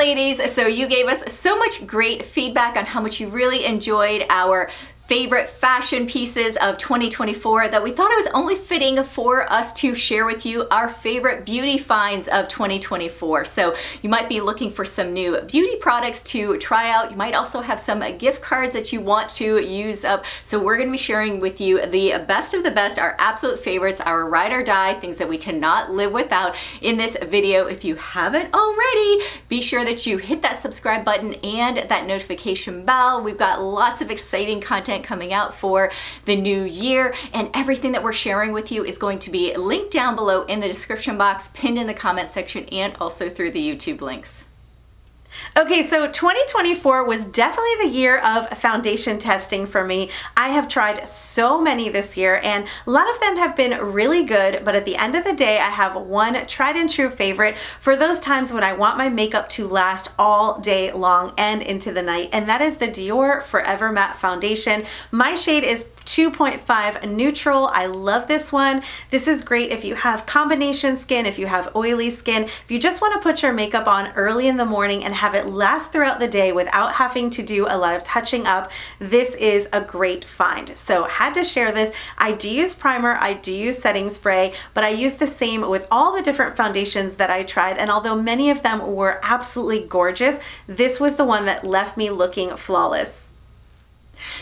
ladies, so you gave us so much great feedback on how much you really enjoyed our favorite fashion pieces of 2024 that we thought it was only fitting for us to share with you our favorite beauty finds of 2024. So you might be looking for some new beauty products to try out. You might also have some gift cards that you want to use up. So we're going to be sharing with you the best of the best, our absolute favorites, our ride or die, things that we cannot live without in this video. If you haven't already, be sure that you hit that subscribe button and that notification bell. We've got lots of exciting content coming out for the new year, and everything that we're sharing with you is going to be linked down below in the description box, pinned in the comment section, and also through the YouTube links. Okay, so 2024 was definitely the year of foundation testing for me. I have tried so many this year, and a lot of them have been really good, but at the end of the day, I have one tried and true favorite for those times when I want my makeup to last all day long and into the night, and that is the Dior Forever Matte Foundation. My shade is 2.5 neutral. I love this one. This is great if you have combination skin, if you have oily skin, if you just want to put your makeup on early in the morning and have it last throughout the day without having to do a lot of touching up. This is a great find. So had to share this. I do use primer, I do use setting spray, but I use the same with all the different foundations that I tried, and although many of them were absolutely gorgeous, this was the one that left me looking flawless.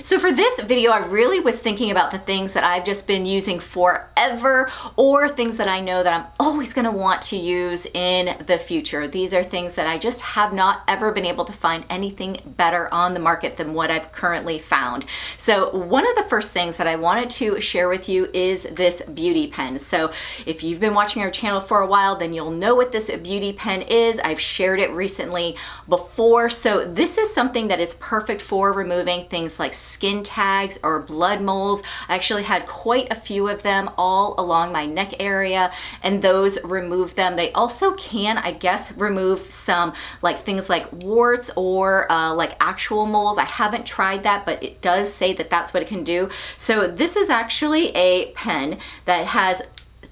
So for this video, I really was thinking about the things that I've just been using forever, or things that I know that I'm always going to want to use in the future. These are things that I just have not ever been able to find anything better on the market than what I've currently found. So one of the first things that I wanted to share with you is this beauty pen. So if you've been watching our channel for a while, then you'll know what this beauty pen is. I've shared it recently before. So this is something that is perfect for removing things like skin tags or blood moles. I actually had quite a few of them all along my neck area, and those remove them. They also can, I guess, remove some like things like warts or like actual moles. I haven't tried that, but it does say that that's what it can do. So this is actually a pen that has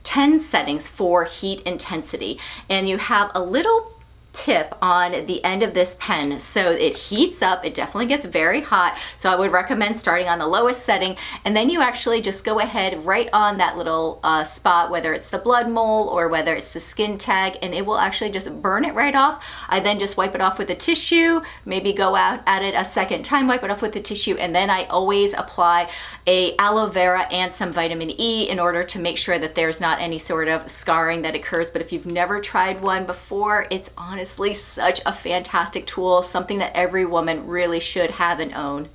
10 settings for heat intensity, and you have a little tip on the end of this pen, so it heats up. It definitely gets very hot, so I would recommend starting on the lowest setting, and then you actually just go ahead right on that little spot, whether it's the blood mole or whether it's the skin tag, and it will actually just burn it right off. I then just wipe it off with a tissue, maybe go out at it a second time, wipe it off with the tissue, and then I always apply a aloe vera and some vitamin E in order to make sure that there's not any sort of scarring that occurs. But if you've never tried one before, it's honestly such a fantastic tool, something that every woman really should have and own.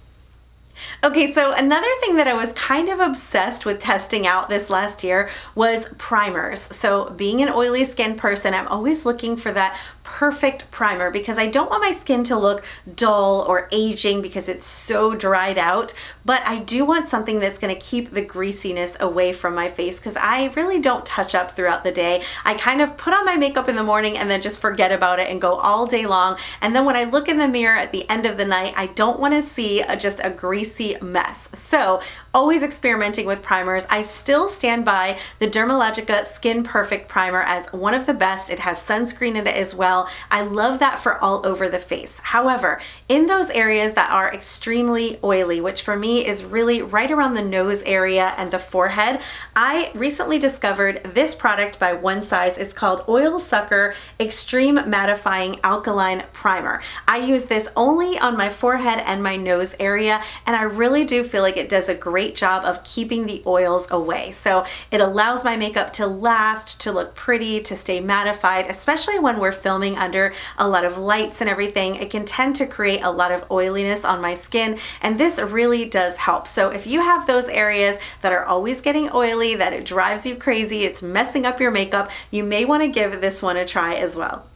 Okay, so another thing that I was kind of obsessed with testing out this last year was primers. So being an oily skin person, I'm always looking for that perfect primer because I don't want my skin to look dull or aging because it's so dried out, but I do want something that's going to keep the greasiness away from my face because I really don't touch up throughout the day. I kind of put on my makeup in the morning and then just forget about it and go all day long, and then when I look in the mirror at the end of the night, I don't want to see just a greasy mess. So always experimenting with primers. I still stand by the Dermalogica Skin Perfect Primer as one of the best. It has sunscreen in it as well. I love that for all over the face. However, in those areas that are extremely oily, which for me is really right around the nose area and the forehead, I recently discovered this product by One Size. It's called Oil Sucker Extreme Mattifying Alkaline Primer. I use this only on my forehead and my nose area, and I really do feel like it does a great job of keeping the oils away. So it allows my makeup to last, to look pretty, to stay mattified, especially when we're filming under a lot of lights and everything. It can tend to create a lot of oiliness on my skin, and this really does help. So if you have those areas that are always getting oily, that it drives you crazy, it's messing up your makeup, you may want to give this one a try as well.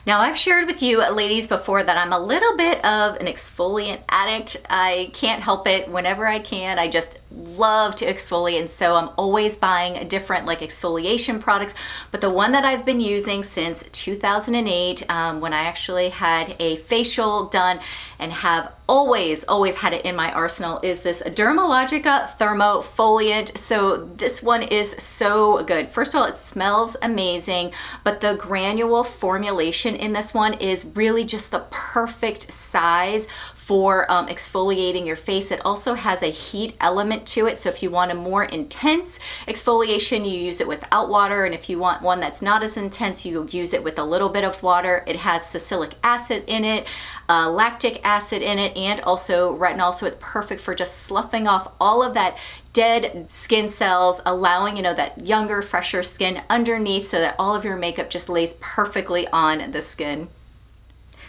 Now, I've shared with you ladies before that I'm a little bit of an exfoliant addict. I can't help it. Whenever I can, I just love to exfoliate, and so I'm always buying different like exfoliation products. But the one that I've been using since 2008, when I actually had a facial done and have always had it in my arsenal, is this Dermalogica Thermofoliant. So this one is so good. First of all, it smells amazing, but the granule formulation in this one is really just the perfect size for exfoliating your face. It also has a heat element to it, so if you want a more intense exfoliation, you use it without water, and if you want one that's not as intense, you use it with a little bit of water. It has salicylic acid in it, lactic acid in it, and also retinol, so it's perfect for just sloughing off all of that dead skin cells, allowing, you know, that younger, fresher skin underneath so that all of your makeup just lays perfectly on the skin.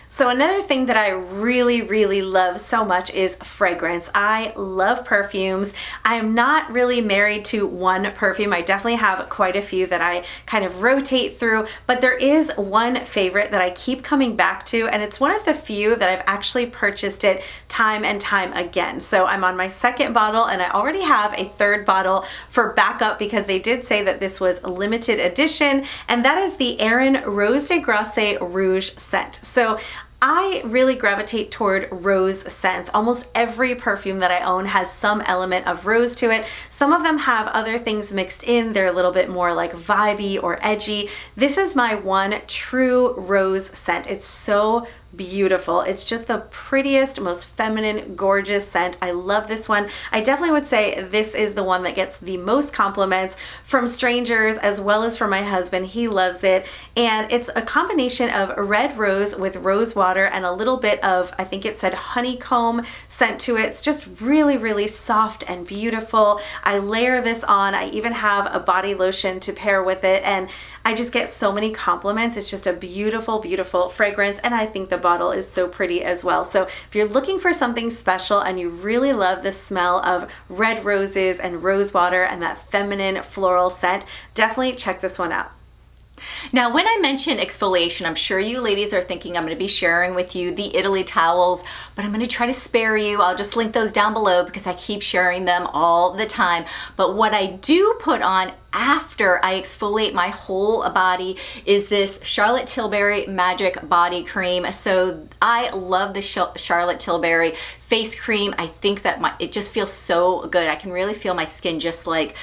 So another thing that I really, really love so much is fragrance. I love perfumes. I'm not really married to one perfume. I definitely have quite a few that I kind of rotate through, but there is one favorite that I keep coming back to, and it's one of the few that I've actually purchased it time and time again. So I'm on my second bottle, and I already have a third bottle for backup because they did say that this was a limited edition, and that is the Erin Rose de Grace Rouge scent. So I really gravitate toward rose scents. Almost every perfume that I own has some element of rose to it. Some of them have other things mixed in. They're a little bit more like vibey or edgy. This is my one true rose scent. It's so beautiful. It's just the prettiest, most feminine, gorgeous scent. I love this one. I definitely would say this is the one that gets the most compliments from strangers as well as from my husband. He loves it. And it's a combination of red rose with rose water and a little bit of, I think it said honeycomb scent to it. It's just really, really soft and beautiful. I layer this on. I even have a body lotion to pair with it, and I just get so many compliments. It's just a beautiful, beautiful fragrance, and I think the bottle is so pretty as well. So if you're looking for something special and you really love the smell of red roses and rose water and that feminine floral scent, definitely check this one out. Now, when I mention exfoliation, I'm sure you ladies are thinking I'm going to be sharing with you the Italy towels, but I'm going to try to spare you. I'll just link those down below because I keep sharing them all the time. But what I do put on after I exfoliate my whole body is this Charlotte Tilbury Magic Body Cream. So I love the Charlotte Tilbury face cream. I think that it just feels so good. I can really feel my skin just like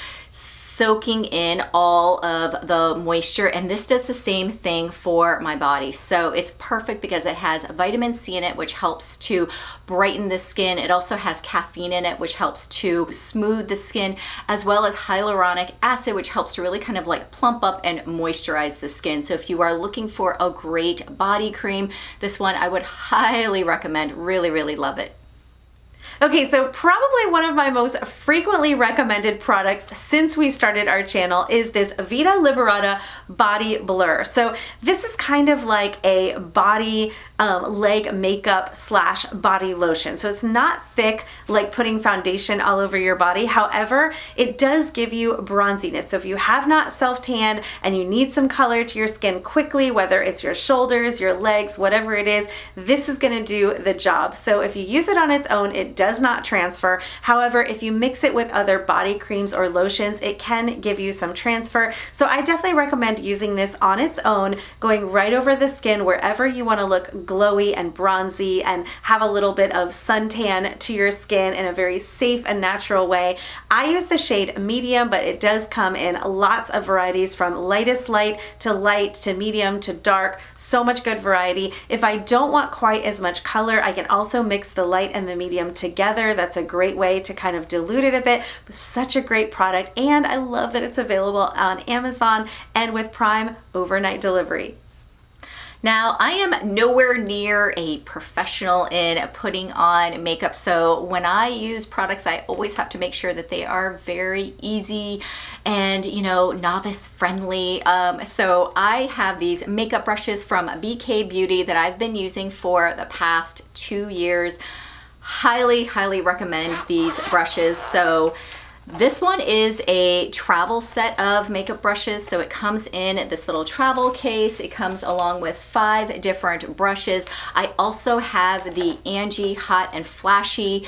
soaking in all of the moisture, and this does the same thing for my body. So it's perfect because it has vitamin C in it, which helps to brighten the skin. It also has caffeine in it, which helps to smooth the skin, as well as hyaluronic acid, which helps to really kind of like plump up and moisturize the skin. So if you are looking for a great body cream, this one I would highly recommend. Really, really love it. Okay, so probably one of my most frequently recommended products since we started our channel is this Vita Liberata Body Blur. So this is kind of like a body leg makeup slash body lotion. So it's not thick like putting foundation all over your body. However, it does give you bronziness. So if you have not self-tanned and you need some color to your skin quickly, whether it's your shoulders, your legs, whatever it is, this is gonna do the job. So if you use it on its own, it does not transfer. However, if you mix it with other body creams or lotions, it can give you some transfer. So I definitely recommend using this on its own, going right over the skin wherever you want to look glowy and bronzy and have a little bit of suntan to your skin in a very safe and natural way. I use the shade medium, but it does come in lots of varieties from lightest light to medium to dark. So much good variety. If I don't want quite as much color, I can also mix the light and the medium together. That's a great way to kind of dilute it a bit. But such a great product, and I love that it's available on Amazon and with Prime overnight delivery. Now, I am nowhere near a professional in putting on makeup, so when I use products, I always have to make sure that they are very easy and, you know, novice friendly. So I have these makeup brushes from BK Beauty that I've been using for the past 2 years. Highly, highly recommend these brushes. So this one is a travel set of makeup brushes. So it comes in this little travel case. It comes along with 5 different brushes. I also have the Angie Hot and Flashy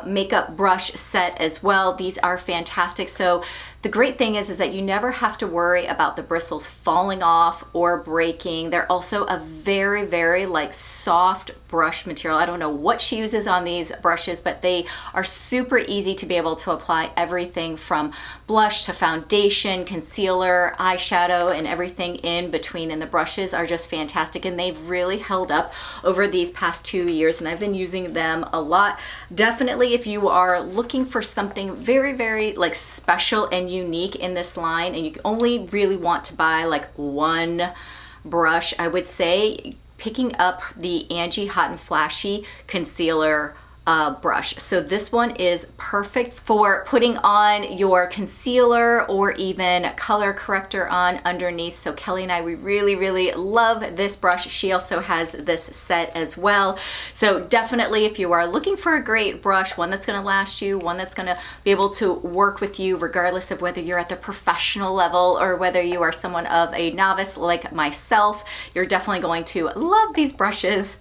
makeup brush set as well. These are fantastic. So The great thing is that you never have to worry about the bristles falling off or breaking. They're also a very, very like soft brush material. I don't know what she uses on these brushes, but they are super easy to be able to apply everything from blush to foundation, concealer, eyeshadow, and everything in between. And the brushes are just fantastic, and they've really held up over these past 2 years, and I've been using them a lot. Definitely, if you are looking for something very, very like special and unique in this line, and you only really want to buy like one brush, I would say picking up the Angie Hot and Flashy concealer brush. So this one is perfect for putting on your concealer or even color corrector on underneath. So Kelli and I, we really, really love this brush. She also has this set as well. So definitely, if you are looking for a great brush, one that's gonna last you, one that's gonna be able to work with you regardless of whether you're at the professional level or whether you are someone of a novice like myself, you're definitely going to love these brushes.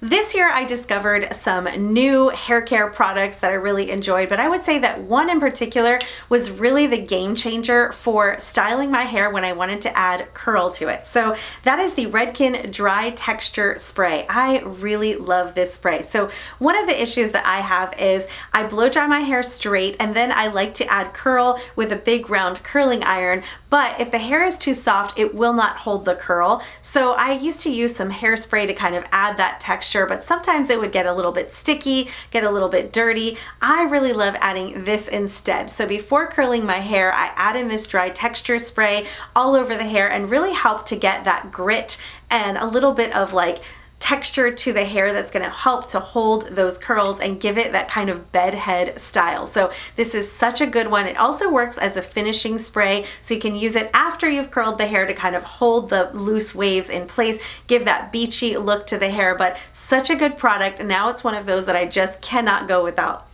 This year I discovered some new hair care products that I really enjoyed, but I would say that one in particular was really the game changer for styling my hair when I wanted to add curl to it. So that is the Redken Dry Texture Spray. I really love this spray. So one of the issues that I have is I blow dry my hair straight, and then I like to add curl with a big round curling iron, but if the hair is too soft, it will not hold the curl. So I used to use some hairspray to kind of add that texture, but sometimes it would get a little bit sticky, get a little bit dirty. I really love adding this instead. So before curling my hair, I add in this dry texture spray all over the hair and really help to get that grit and a little bit of like texture to the hair that's going to help to hold those curls and give it that kind of bed head style. So this is such a good one. It also works as a finishing spray, so you can use it after you've curled the hair to kind of hold the loose waves in place, give that beachy look to the hair. But such a good product. Now it's one of those that I just cannot go without.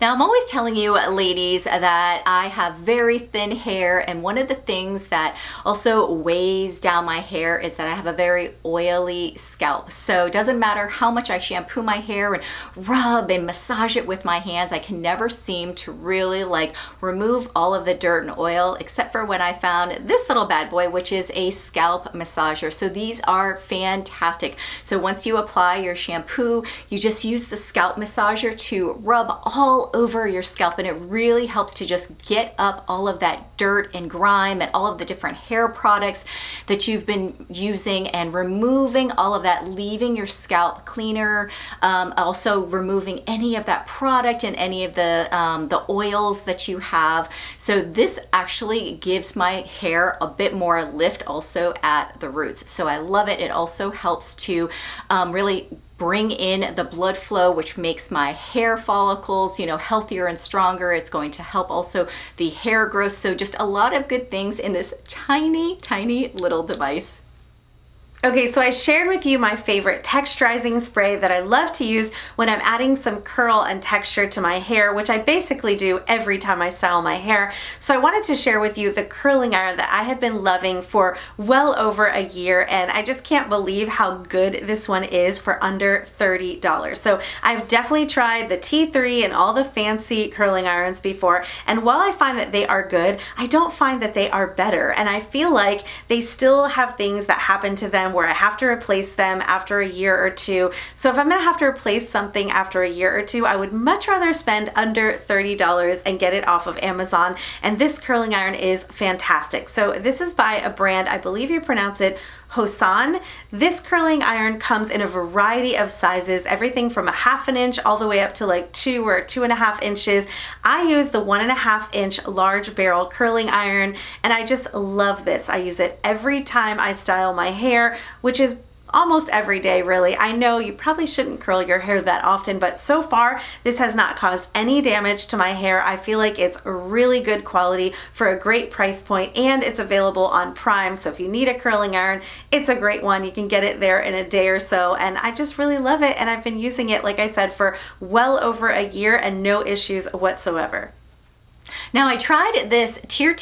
Now, I'm always telling you ladies that I have very thin hair, and one of the things that also weighs down my hair is that I have a very oily scalp. So it doesn't matter how much I shampoo my hair and rub and massage it with my hands, I can never seem to really like remove all of the dirt and oil, except for when I found this little bad boy, which is a scalp massager. So these are fantastic. So once you apply your shampoo, you just use the scalp massager to rub all over your scalp, and it really helps to just get up all of that dirt and grime and all of the different hair products that you've been using, and removing all of that, leaving your scalp cleaner, also removing any of that product and any of the oils that you have. So this actually gives my hair a bit more lift also at the roots. So I love it. It also helps to really bring in the blood flow, which makes my hair follicles, healthier and stronger. It's going to help also the hair growth. So just a lot of good things in this tiny, tiny little device. Okay, so I shared with you my favorite texturizing spray that I love to use when I'm adding some curl and texture to my hair, which I basically do every time I style my hair. So I wanted to share with you the curling iron that I have been loving for well over a year, and I just can't believe how good this one is for under $30. So I've definitely tried the T3 and all the fancy curling irons before, and while I find that they are good, I don't find that they are better, and I feel like they still have things that happen to them where I have to replace them after a year or two. So if I'm gonna have to replace something after a year or two, I would much rather spend under $30 and get it off of Amazon. And this curling iron is fantastic. So this is by a brand, I believe you pronounce it Hosan. This curling iron comes in a variety of sizes, everything from a 1/2 inch all the way up to like 2 or 2.5 inches. I use the 1.5 inch large barrel curling iron, and I just love this. I use it every time I style my hair, which is almost every day, really. I know you probably shouldn't curl your hair that often, but so far this has not caused any damage to my hair. I feel like it's really good quality for a great price point, and it's available on Prime. So if you need a curling iron, it's a great one. You can get it there in a day or so, and I just really love it. And I've been using it, like I said, for well over a year and no issues whatsoever. Now, I tried this Tear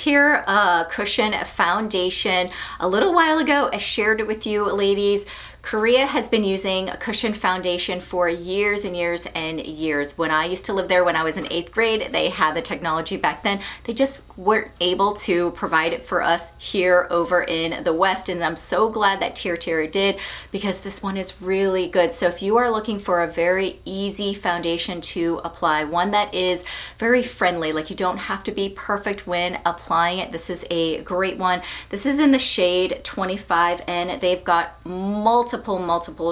Cushion Foundation a little while ago. I shared it with you ladies. Korea has been using a cushion foundation for years and years and years. When I used to live there when I was in 8th grade, they had the technology back then. They just weren't able to provide it for us here over in the West, and I'm so glad that Tier did, because this one is really good. So if you are looking for a very easy foundation to apply, one that is very friendly, like you don't have to be perfect when applying it, this is a great one. This is in the shade 25, and they've got multiple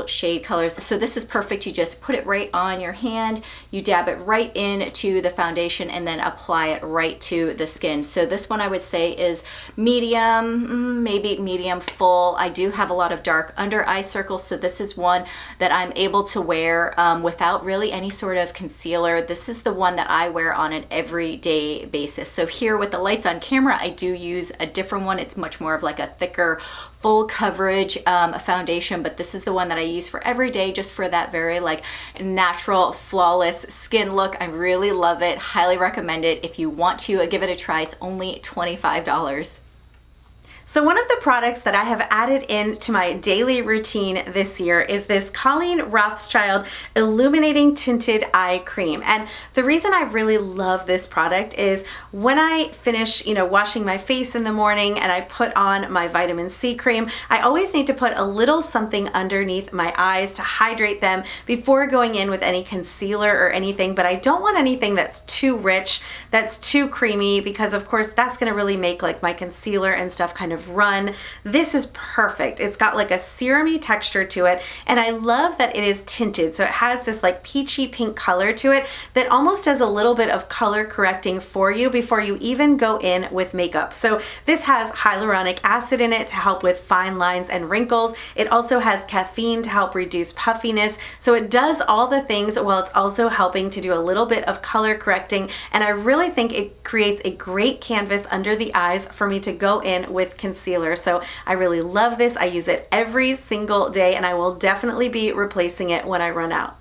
shade colors. So this is perfect. You just put it right on your hand, you dab it right into the foundation, and then apply it right to the skin. So this one I would say is medium, maybe medium full. I do have a lot of dark under eye circles, so this is one that I'm able to wear without really any sort of concealer. This is the one that I wear on an everyday basis. So here with the lights on camera, I do use a different one. It's much more of like a thicker, full coverage foundation, but this is the one that I use for every day, just for that very like natural, flawless skin look. I really love it. Highly recommend it. If you want to give it a try, it's only $25. So one of the products that I have added into my daily routine this year is this Colleen Rothschild Illuminating Tinted Eye Cream. And the reason I really love this product is when I finish, washing my face in the morning and I put on my vitamin C cream, I always need to put a little something underneath my eyes to hydrate them before going in with any concealer or anything. But I don't want anything that's too rich, that's too creamy, because of course that's gonna really make like my concealer and stuff kind of run. This is perfect. It's got like a serum-y texture to it, and I love that it is tinted. So it has this like peachy pink color to it that almost does a little bit of color correcting for you before you even go in with makeup. So this has hyaluronic acid in it to help with fine lines and wrinkles. It also has caffeine to help reduce puffiness. So it does all the things while it's also helping to do a little bit of color correcting, and I really think it creates a great canvas under the eyes for me to go in with concealer. So I really love this. I use it every single day, and I will definitely be replacing it when I run out.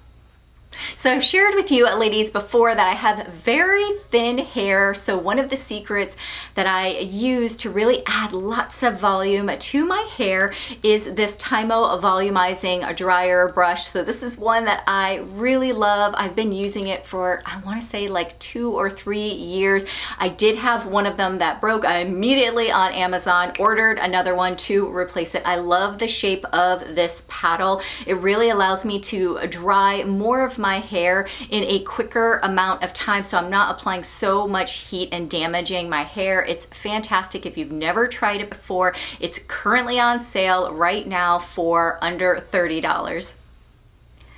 So I've shared with you ladies before that I have very thin hair, so one of the secrets that I use to really add lots of volume to my hair is this Tymo volumizing dryer brush. So this is one that I really love. I've been using it for, I want to say like 2 or 3 years. I did have one of them that broke. I immediately on Amazon ordered another one to replace it. I love the shape of this paddle. It really allows me to dry more of my hair in a quicker amount of time, so I'm not applying so much heat and damaging my hair. It's fantastic. If you've never tried it before, it's currently on sale right now for under $30.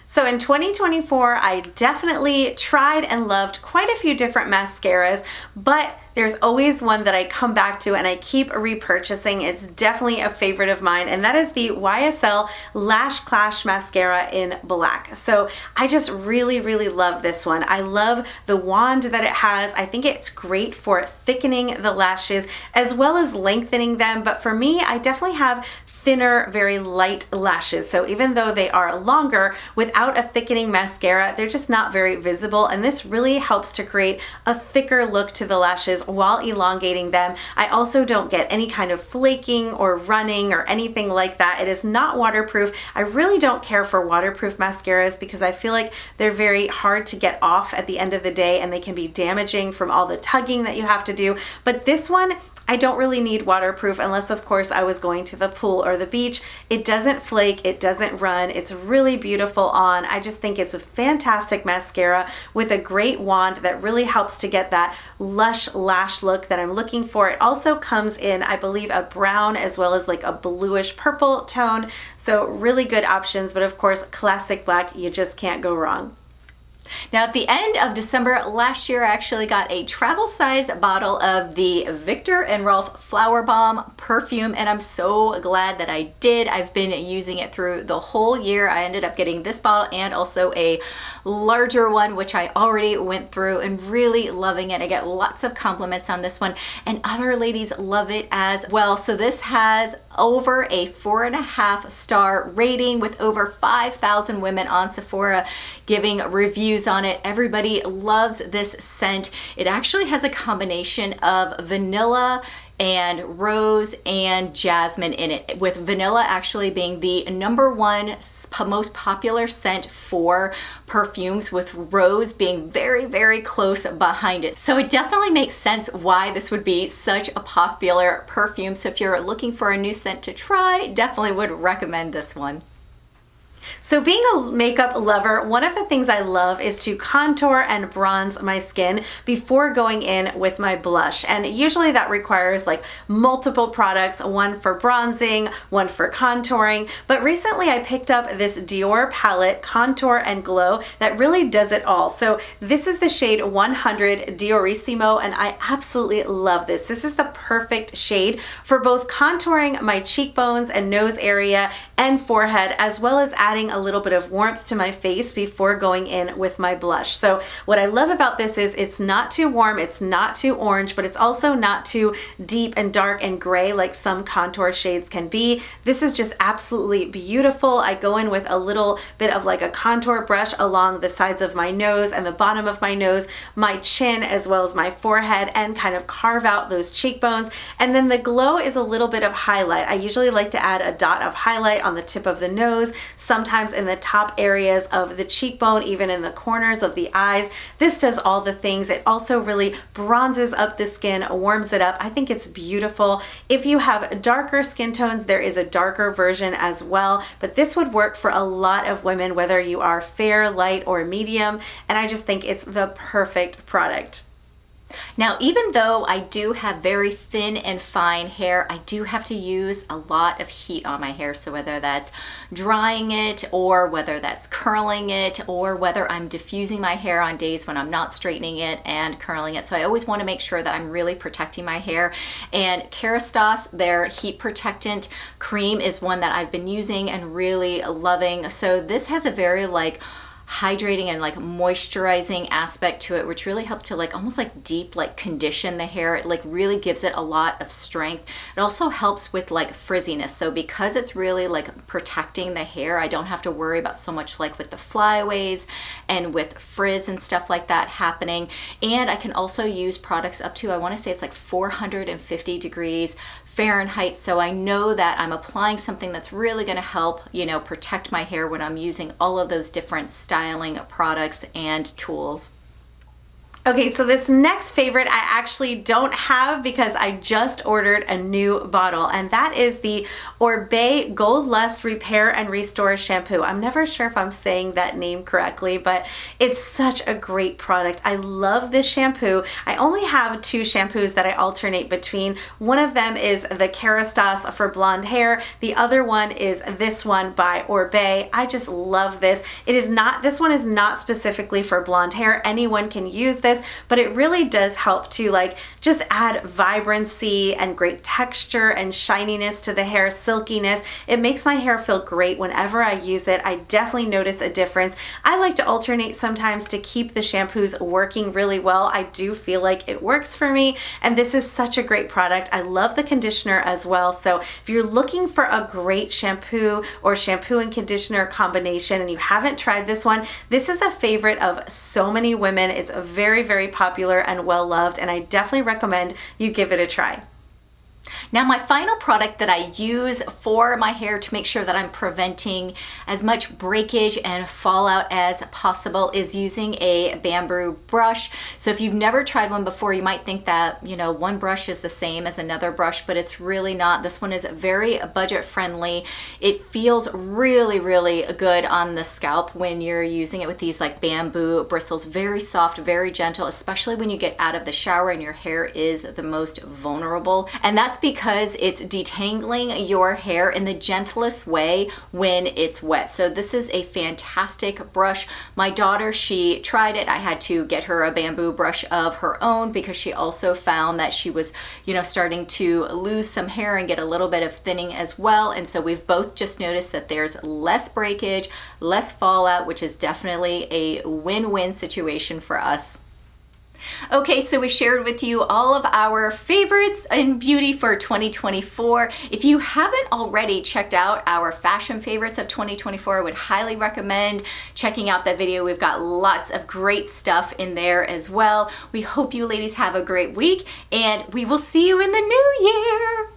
So in 2024, I definitely tried and loved quite a few different mascaras, but there's always one that I come back to and I keep repurchasing. It's definitely a favorite of mine, and that is the YSL Lash Clash Mascara in black. So I just really love this one. I love the wand that it has. I think it's great for thickening the lashes as well as lengthening them, but for me, I definitely have thinner, very light lashes. So even though they are longer, without a thickening mascara, they're just not very visible. And this really helps to create a thicker look to the lashes while elongating them. I also don't get any kind of flaking or running or anything like that. It is not waterproof. I really don't care for waterproof mascaras because I feel like they're very hard to get off at the end of the day, and they can be damaging from all the tugging that you have to do. But this one, I don't really need waterproof unless of course I was going to the pool or the beach. It doesn't flake, it doesn't run, it's really beautiful on. I just think it's a fantastic mascara with a great wand that really helps to get that lush lash look that I'm looking for. It also comes in, I believe, a brown as well as like a bluish purple tone. So really good options, but of course classic black, you just can't go wrong. Now at the end of December last year, I actually got a travel size bottle of the Viktor and Rolf Flower Bomb perfume, and I'm so glad that I did. I've been using it through the whole year. I ended up getting this bottle and also a larger one, which I already went through, and really loving it. I get lots of compliments on this one, and other ladies love it as well. So this has over a 4.5 star rating with over 5,000 women on Sephora giving reviews on it. Everybody loves this scent. It actually has a combination of vanilla and rose and jasmine in it, with vanilla actually being the #1 most popular scent for perfumes, with rose being very, very close behind it. So it definitely makes sense why this would be such a popular perfume. So if you're looking for a new scent to try, definitely would recommend this one. So being a makeup lover, one of the things I love is to contour and bronze my skin before going in with my blush. And usually that requires like multiple products, one for bronzing, one for contouring. But recently I picked up this Dior palette, Contour and Glow, that really does it all. So this is the shade 100 Diorissimo, and I absolutely love this. This is the perfect shade for both contouring my cheekbones and nose area and forehead, as well as adding a little bit of warmth to my face before going in with my blush. So what I love about this is it's not too warm, it's not too orange, but it's also not too deep and dark and gray like some contour shades can be. This is just absolutely beautiful. I go in with a little bit of like a contour brush along the sides of my nose and the bottom of my nose, my chin, as well as my forehead, and kind of carve out those cheekbones. And then the glow is a little bit of highlight. I usually like to add a dot of highlight on the tip of the nose, sometimes in the top areas of the cheekbone, even in the corners of the eyes. This does all the things. It also really bronzes up the skin, warms it up. I think it's beautiful. If you have darker skin tones, there is a darker version as well, but this would work for a lot of women, whether you are fair, light, or medium, and I just think it's the perfect product. Now, even though I do have very thin and fine hair, I do have to use a lot of heat on my hair. So whether that's drying it, or whether that's curling it, or whether I'm diffusing my hair on days when I'm not straightening it and curling it. So I always want to make sure that I'm really protecting my hair. And Kerastase, their heat protectant cream, is one that I've been using and really loving. So this has a very like hydrating and like moisturizing aspect to it, which really helps to like almost like deep like condition the hair. It like really gives it a lot of strength. It also helps with like frizziness. So because it's really like protecting the hair, I don't have to worry about so much like with the flyaways and with frizz and stuff like that happening. And I can also use products up to, I want to say it's like 450 degrees Fahrenheit, so I know that I'm applying something that's really going to help, you know, protect my hair when I'm using all of those different styling products and tools. Okay, so this next favorite I actually don't have because I just ordered a new bottle, and that is the Oribe Gold Lust Repair and Restore Shampoo. I'm never sure if I'm saying that name correctly, but it's such a great product. I love this shampoo. I only have two shampoos that I alternate between. One of them is the Kerastase for blonde hair. The other one is this one by Oribe. I just love this. This one is not specifically for blonde hair. Anyone can use this, but it really does help to like just add vibrancy and great texture and shininess to the hair, silkiness. It makes my hair feel great whenever I use it. I definitely notice a difference. I like to alternate sometimes to keep the shampoos working really well. I do feel like it works for me, and this is such a great product. I love the conditioner as well. So if you're looking for a great shampoo or shampoo and conditioner combination and you haven't tried this one, this is a favorite of so many women. It's a very, very popular and well loved, and I definitely recommend you give it a try. Now, my final product that I use for my hair to make sure that I'm preventing as much breakage and fallout as possible is using a bamboo brush. So if you've never tried one before, you might think that, you know, one brush is the same as another brush, but it's really not. This one is very budget friendly. It feels really, really good on the scalp when you're using it with these like bamboo bristles. Very soft, very gentle, especially when you get out of the shower and your hair is the most vulnerable. And that's because it's detangling your hair in the gentlest way when it's wet. So this is a fantastic brush. My daughter, she tried it. I had to get her a bamboo brush of her own because she also found that she was, you know, starting to lose some hair and get a little bit of thinning as well. And so we've both just noticed that there's less breakage, less fallout, which is definitely a win-win situation for us. Okay, so we shared with you all of our favorites in beauty for 2024. If you haven't already checked out our fashion favorites of 2024, I would highly recommend checking out that video. We've got lots of great stuff in there as well. We hope you ladies have a great week, and we will see you in the new year.